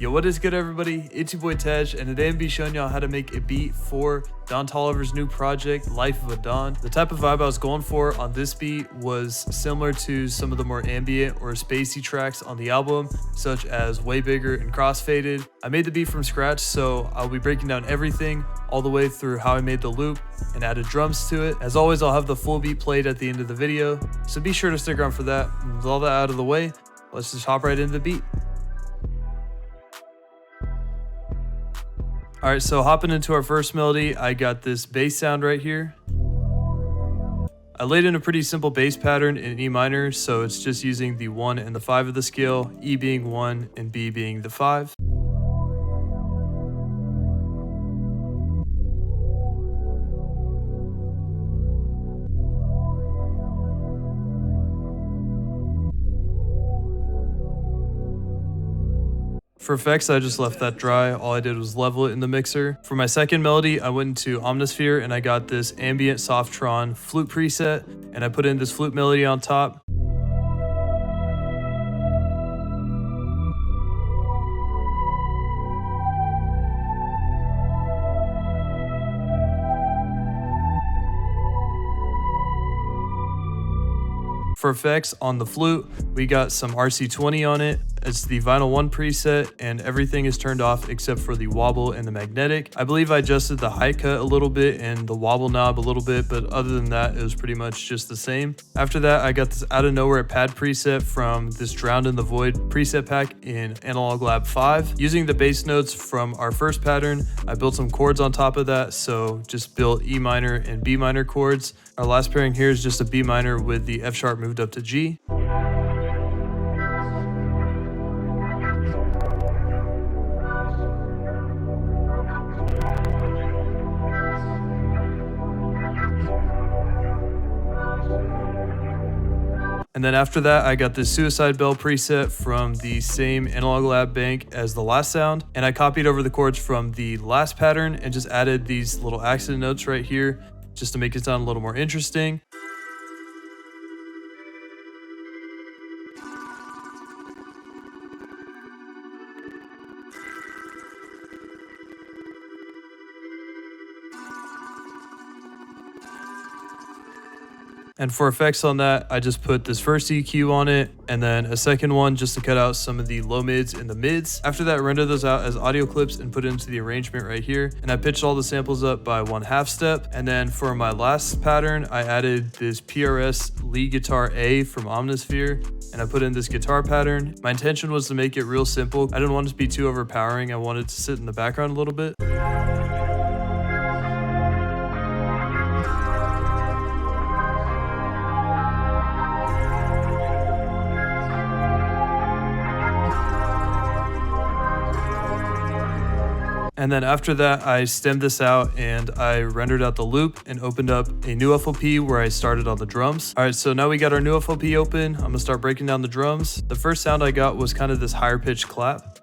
Yo, what is good everybody? It's your boy Tej, and today I'm be showing y'all how to make a beat for Don Toliver's new project, Life of a Don. The type of vibe I was going for on this beat was similar to some of the more ambient or spacey tracks on the album, such as Way Bigger and Crossfaded. I made the beat from scratch, so I'll be breaking down everything all the way through how I made the loop and added drums to it. As always, I'll have the full beat played at the end of the video, so be sure to stick around for that. And with all that out of the way, let's just hop right into the beat. All right, so hopping into our first melody, I got this bass sound right here. I laid in a pretty simple bass pattern in E minor, so it's just using the 1 and the 5 of the scale, E being 1 and B being the 5. For effects, I just left that dry. All I did was level it in the mixer. For my second melody, I went into Omnisphere and I got this ambient Softtron flute preset, and I put in this flute melody on top. For effects on the flute, we got some RC20 on it. It's the Vinyl 1 preset, and everything is turned off except for the wobble and the magnetic. I believe I adjusted the high cut a little bit and the wobble knob a little bit, but other than that, it was pretty much just the same. After that, I got this Out of Nowhere pad preset from this Drowned in the Void preset pack in Analog Lab 5. Using the bass notes from our first pattern, I built some chords on top of that, so just built E minor and B minor chords. Our last pairing here is just a B minor with the F sharp moved up to G. And then after that, I got this Suicide Bell preset from the same Analog Lab bank as the last sound. And I copied over the chords from the last pattern and just added these little accident notes right here just to make it sound a little more interesting. And for effects on that, I just put this first EQ on it and then a second one just to cut out some of the low mids and the mids. After that, I rendered those out as audio clips and put it into the arrangement right here. And I pitched all the samples up by 1/2 step. And then for my last pattern, I added this PRS lead guitar A from Omnisphere, and I put in this guitar pattern. My intention was to make it real simple. I didn't want it to be too overpowering. I wanted to sit in the background a little bit. And then after that, I stemmed this out and I rendered out the loop and opened up a new FLP where I started on the drums. All right, so now we got our new FLP open. I'm gonna start breaking down the drums. The first sound I got was kind of this higher pitched clap.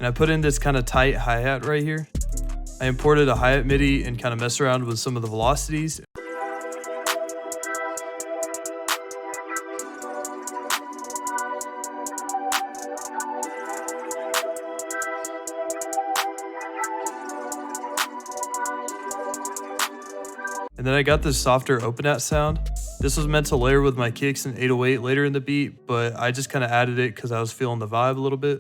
And I put in this kind of tight hi-hat right here. I imported a hi-hat MIDI and kind of messed around with some of the velocities. And then I got this softer open-at sound. This was meant to layer with my kicks and 808 later in the beat, but I just kind of added it because I was feeling the vibe a little bit.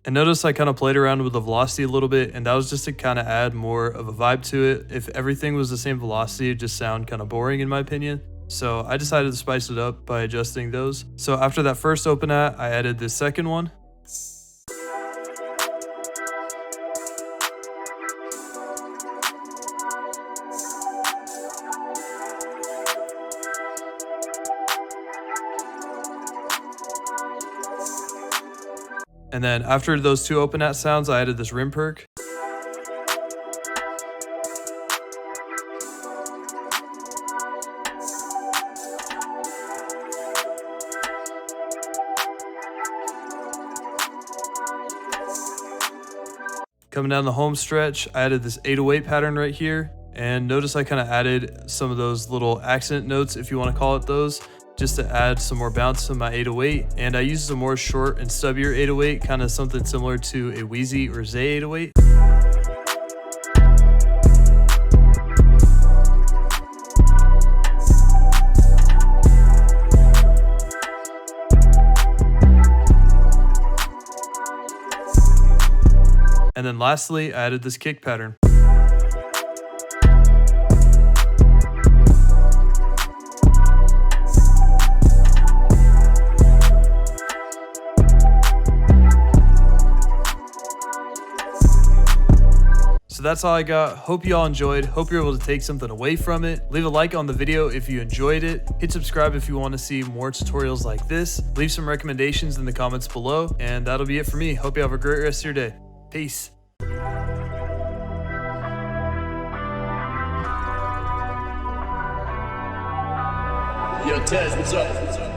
And notice I kind of played around with the velocity a little bit, and that was just to kind of add more of a vibe to it. If everything was the same velocity, it'd just sound kind of boring in my opinion. So I decided to spice it up by adjusting those. So after that first open at, I added this second one. And then after those two open at sounds, I added this rim perk. Coming down the home stretch, I added this 808 pattern right here. And notice I kind of added some of those little accent notes, if you want to call it those, just to add some more bounce to my 808. And I used a more short and stubbier 808, kind of something similar to a Wheezy or Zay 808. And then lastly, I added this kick pattern. So that's all I got. Hope you all enjoyed. Hope you're able to take something away from it. Leave a like on the video if you enjoyed it. Hit subscribe if you want to see more tutorials like this. Leave some recommendations in the comments below. And that'll be it for me. Hope you have a great rest of your day. Peace. Yo, Tez, what's up?